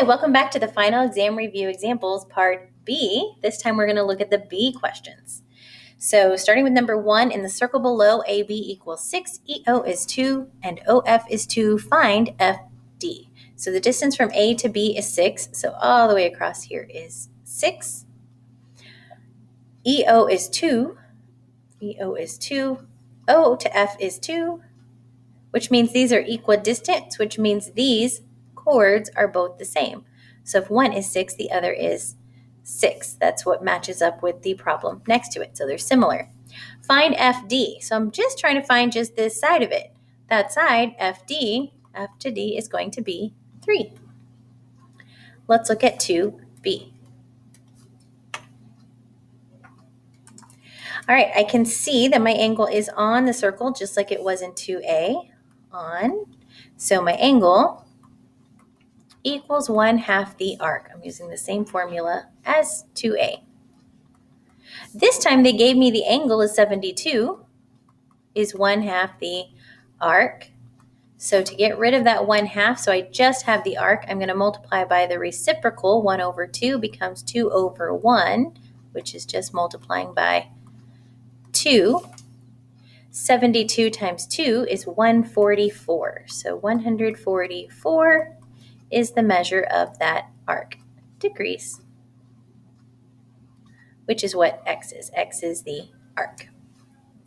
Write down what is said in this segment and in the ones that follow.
Hi, welcome back to the final exam review examples, part B. This time we're going to look at the B questions. So starting with number 1, in the circle below, AB equals 6, EO is 2, and OF is 2. Find FD. So the distance from A to B is 6, so all the way across here is 6. EO is 2, EO is 2, O to F is 2, which means these are equidistant, which means these chords are both the same. So if one is 6, the other is 6. That's what matches up with the problem next to it. So they're similar. Find FD. So I'm just trying to find just this side of it. That side, FD, F to D, is going to be 3. Let's look at 2B. All right, I can see that my angle is on the circle just like it was in 2A. On. So my angle equals 1/2 the arc. I'm using the same formula as 2A. This time they gave me the angle is 72, is 1/2 the arc. So to get rid of that 1/2, so I just have the arc, I'm going to multiply by the reciprocal. 1/2 becomes 2/1, which is just multiplying by 2. 72 times 2 is 144. So 144 is the measure of that arc, degrees, which is what x is. X is the arc.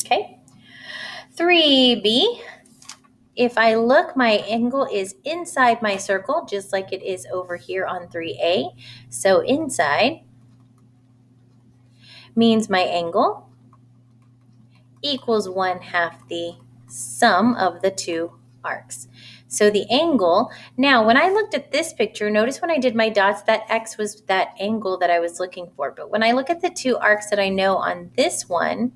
Okay. 3B, if I look, my angle is inside my circle, just like it is over here on 3A. So inside means my angle equals 1/2 the sum of the two arcs. So the angle, now when I looked at this picture, notice when I did my dots, that x was that angle that I was looking for. But when I look at the two arcs that I know on this one,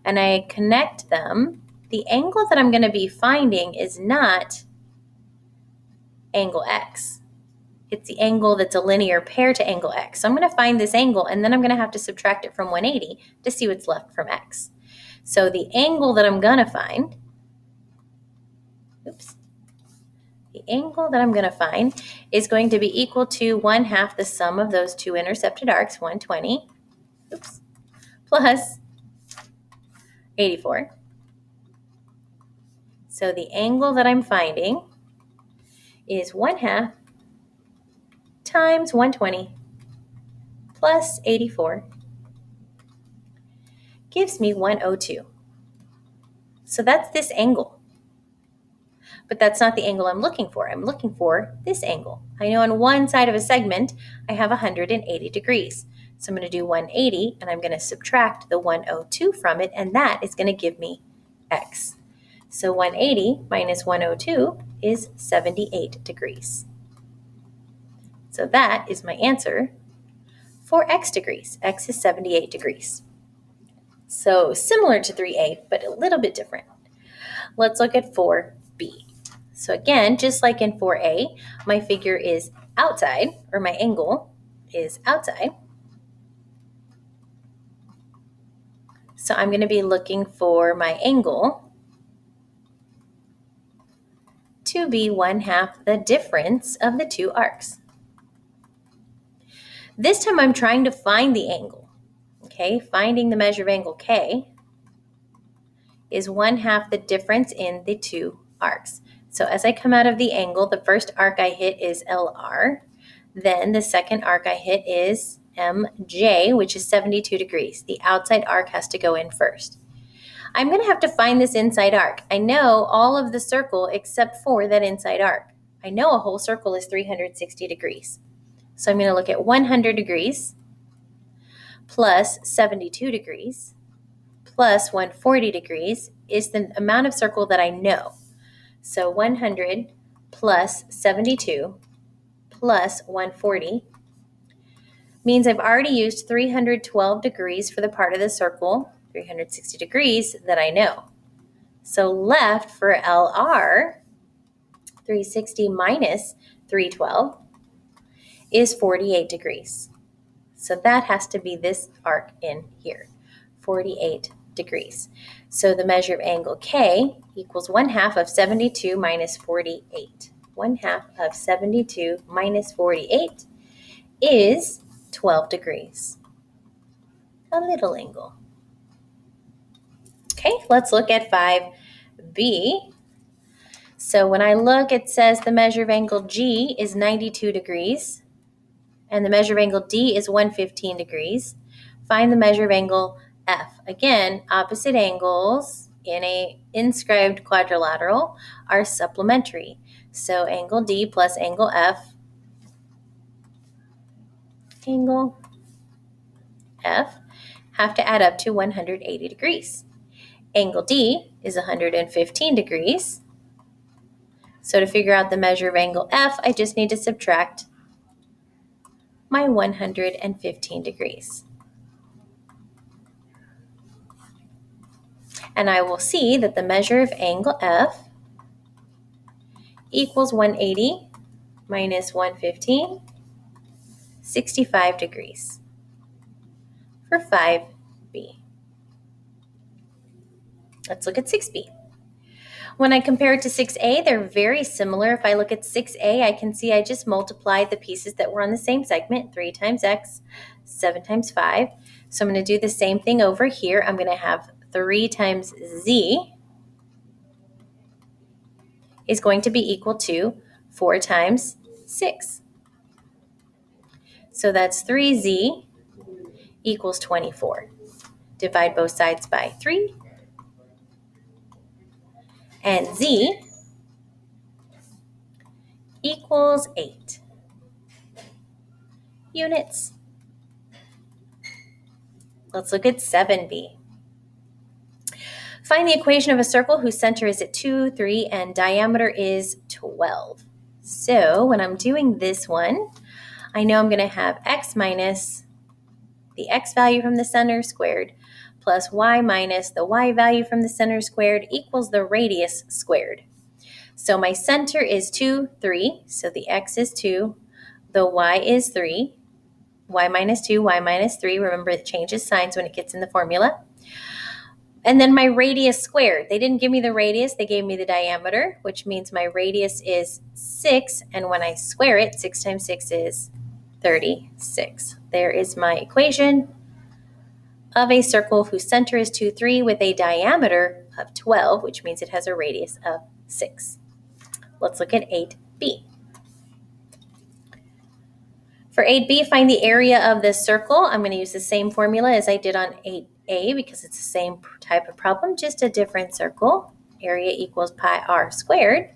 and I connect them, the angle that I'm going to be finding is not angle x. It's the angle that's a linear pair to angle x. So I'm going to find this angle, and then I'm going to have to subtract it from 180 to see what's left from x. So the angle that I'm going to find, the angle that I'm going to find is going to be equal to 1/2 the sum of those two intercepted arcs, 120, plus 84. So the angle that I'm finding is 1/2 times 120 plus 84 gives me 102. So that's this angle. But that's not the angle I'm looking for. I'm looking for this angle. I know on one side of a segment, I have 180 degrees. So I'm going to do 180, and I'm going to subtract the 102 from it, and that is going to give me x. So 180 minus 102 is 78 degrees. So that is my answer for x degrees. X is 78 degrees. So similar to 3A, but a little bit different. Let's look at 4B. So again, just like in 4A, my figure is outside, or my angle is outside. So I'm going to be looking for my angle to be 1/2 the difference of the two arcs. This time I'm trying to find the angle. Okay, finding the measure of angle K is 1/2 the difference in the two arcs. So as I come out of the angle, the first arc I hit is LR. Then the second arc I hit is MJ, which is 72 degrees. The outside arc has to go in first. I'm going to have to find this inside arc. I know all of the circle except for that inside arc. I know a whole circle is 360 degrees. So I'm going to look at 100 degrees plus 72 degrees plus 140 degrees is the amount of circle that I know. So 100 plus 72 plus 140 means I've already used 312 degrees for the part of the circle, 360 degrees that I know. So left for LR, 360 minus 312 is 48 degrees. So that has to be this arc in here, 48 degrees. So the measure of angle K equals 1/2 of 72 minus 48. 1/2 of 72 minus 48 is 12 degrees. A little angle. Okay, let's look at 5b. So when I look, it says the measure of angle G is 92 degrees, and the measure of angle D is 115 degrees. Find the measure of angle F. Again, opposite angles in a inscribed quadrilateral are supplementary. So angle D plus angle F, angle F, have to add up to 180 degrees. Angle D is 115 degrees. So to figure out the measure of angle F, I just need to subtract my 115 degrees. And I will see that the measure of angle F equals 180 minus 115, 65 degrees for 5b. Let's look at 6b. When I compare it to 6a, they're very similar. If I look at 6a, I can see I just multiplied the pieces that were on the same segment, 3 times x, 7 times 5. So I'm going to do the same thing over here. I'm going to have 3 times z is going to be equal to 4 times 6. So that's 3z equals 24. Divide both sides by 3. And z equals 8 units. Let's look at 7b. Find the equation of a circle whose center is at 2, 3, and diameter is 12. So when I'm doing this one, I know I'm going to have x minus the x value from the center squared plus y minus the y value from the center squared equals the radius squared. So my center is 2, 3, so the x is 2, the y is 3, y minus 2, y minus 3. Remember, it changes signs when it gets in the formula. And then my radius squared. They didn't give me the radius, they gave me the diameter, which means my radius is 6, and when I square it, 6 times 6 is 36. There is my equation of a circle whose center is 2, 3 with a diameter of 12, which means it has a radius of 6. Let's look at 8b. For 8b, find the area of this circle. I'm going to use the same formula as I did on 8a because it's the same type of problem, just a different circle. Area equals pi r squared.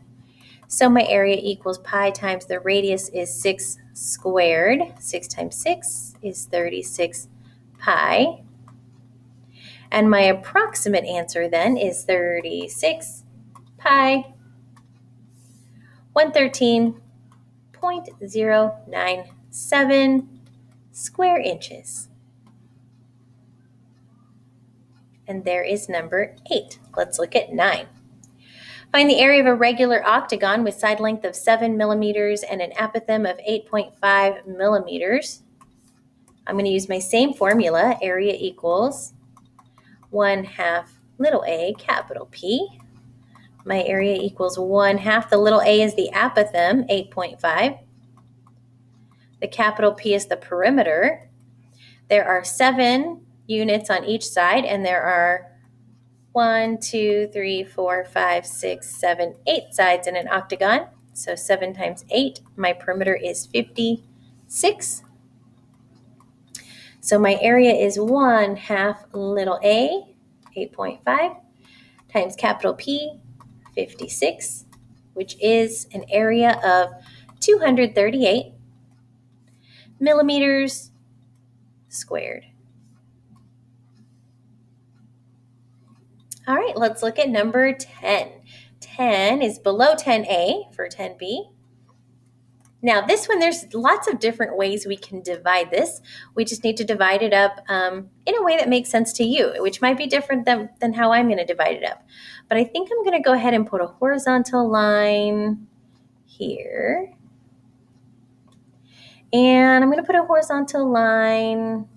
So my area equals pi times the radius is 6 squared. 6 times 6 is 36 pi. And my approximate answer then is 36 pi 113.097 square inches. And there is number 8. Let's look at 9. Find the area of a regular octagon with side length of 7 millimeters and an apothem of 8.5 millimeters. I'm going to use my same formula. Area equals 1/2 little a capital P. My area equals 1/2. The little a is the apothem, 8.5. The capital P is the perimeter. There are 7 units on each side, and there are 1, 2, 3, 4, 5, 6, 7, 8 sides in an octagon. So 7 times 8, my perimeter is 56. So my area is 1/2 little a, 8.5, times capital P, 56, which is an area of 238 millimeters squared. All right, let's look at number 10. 10 is below 10a for 10b. Now this one, there's lots of different ways we can divide this. We just need to divide it up in a way that makes sense to you, which might be different than how I'm going to divide it up. But I think I'm going to go ahead and put a horizontal line here. And I'm going to put a horizontal line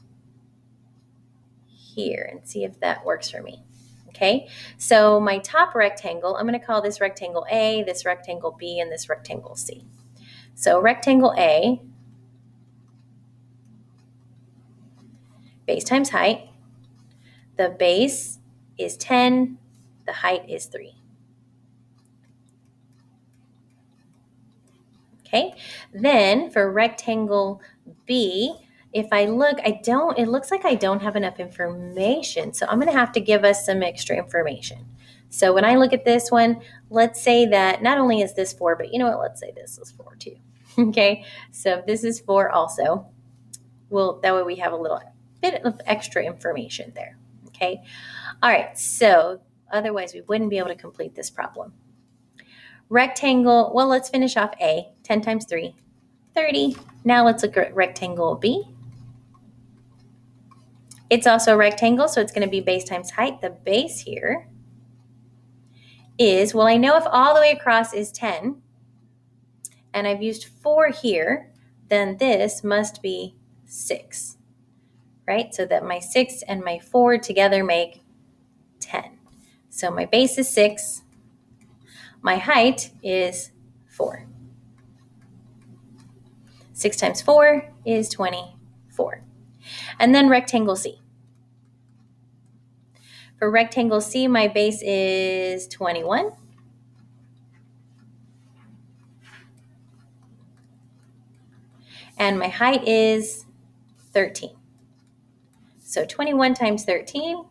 here and see if that works for me. Okay, so my top rectangle, I'm going to call this rectangle A, this rectangle B, and this rectangle C. So rectangle A, base times height. The base is 10, the height is 3. Okay, then for rectangle B, if I look, it looks like I don't have enough information. So I'm going to have to give us some extra information. So when I look at this one, let's say that not only is this 4, but you know what? Let's say this is 4 too. Okay, so if this is 4 also, that way we have a little bit of extra information there. Okay, all right, so otherwise we wouldn't be able to complete this problem. Rectangle, well, let's finish off A, 10 times 3, 30. Now let's look at rectangle B. It's also a rectangle, so it's going to be base times height. The base here is, well, I know if all the way across is 10, and I've used 4 here, then this must be 6, right? So that my 6 and my 4 together make 10. So my base is 6. My height is 4. 6 times 4 is 24. And then rectangle C. For rectangle C, my base is 21. And my height is 13. So 21 times 13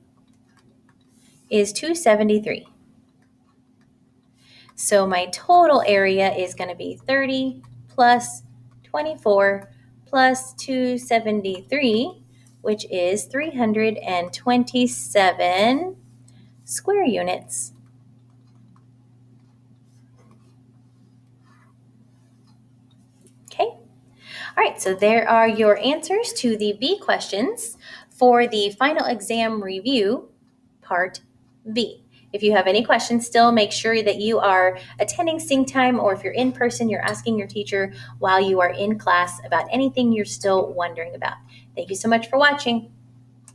is 273. So my total area is going to be 30 plus 24 plus 273, which is 327 square units. Okay. All right, so there are your answers to the B questions for the final exam review, part B. If you have any questions still, make sure that you are attending Sing Time, or if you're in person, you're asking your teacher while you are in class about anything you're still wondering about. Thank you so much for watching.